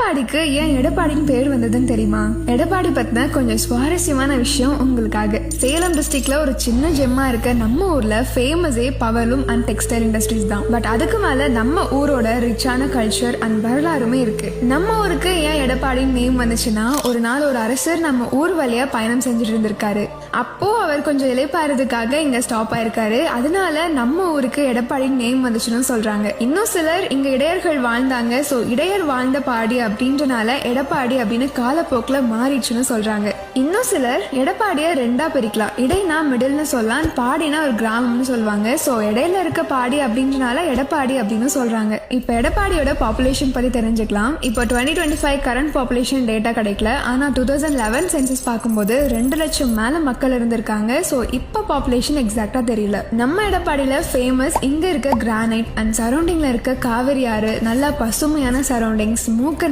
எடப்பாடிக்கு ஏன் எடப்பாடின்னு பேர் வந்ததுன்னு தெரியுமா? எடப்பாடி பத்தின கொஞ்சம் சுவாரஸ்யமான விஷயம் உங்களுக்காக. சேலம் டிஸ்ட்ரிக்ட்ல ஒரு சின்ன ஜெம்மா இருக்க நம்ம ஊர்ல ஃபேமஸே பவர்லூம் அண்ட் டெக்ஸ்டைல் இண்டஸ்ட்ரீஸ் தான். பட் அதுக்கு மேல நம்ம ஊரோட ரிச்சான கல்ச்சர் அண்ட் வரலாறுமே இருக்கு. நம்ம ஊருக்கு ஏன் எடப்பாடின்னு நேம் வந்துச்சுன்னா, ஒரு நாள் ஒரு அரசர் நம்ம ஊர் வழியா பயணம் செஞ்சுட்டு இருந்திருக்காரு. அப்போ அவர் கொஞ்சம் இளைப்பாறதுக்காக இங்க ஸ்டாப் ஆயிருக்காரு. அதனால நம்ம ஊருக்கு எடப்பாடின்னு நேம் வந்துச்சுன்னு சொல்றாங்க. இன்னும் சிலர் இங்க இடையர்கள் வாழ்ந்தாங்க, சோ இடையர் வாழ்ந்த பாடி அப்படின்றனால எடப்பாடி அப்படின்னு காலப்போக்குல மாறிடுச்சுன்னு சொல்றாங்க. இன்னும் சிலர் எடப்பாடிய ரெண்டா பிரிக்கலாம். இடைனா மிடில்னு சொல்லலாம், பாடினா ஒரு கிராமம்னு சொல்லுவாங்க. சோ இடையில இருக்க பாடி அப்படின்றனால எடப்பாடி அப்படின்னு சொல்றாங்க. இப்ப எடப்பாடியோட பாப்புலேஷன் பத்தி தெரிஞ்சுக்கலாம். இப்போ 2025 கரண்ட் பாப்புலேஷன் டேட்டா கிடைக்கல. ஆனா 2011 சென்சஸ் பார்க்கும்போது 2 லட்சம் மேல மக்கள் இருந்திருக்காங்க. சோ இப்ப பாப்புலேஷன் எக்ஸாக்டா தெரியல. நம்ம எடப்பாடியில ஃபேமஸ் இங்க இருக்க கிரானைட் அண்ட் சரௌண்டிங்ல இருக்க காவிரி ஆறு, நல்லா பசுமையான சரௌண்டிங்ஸ், மூக்க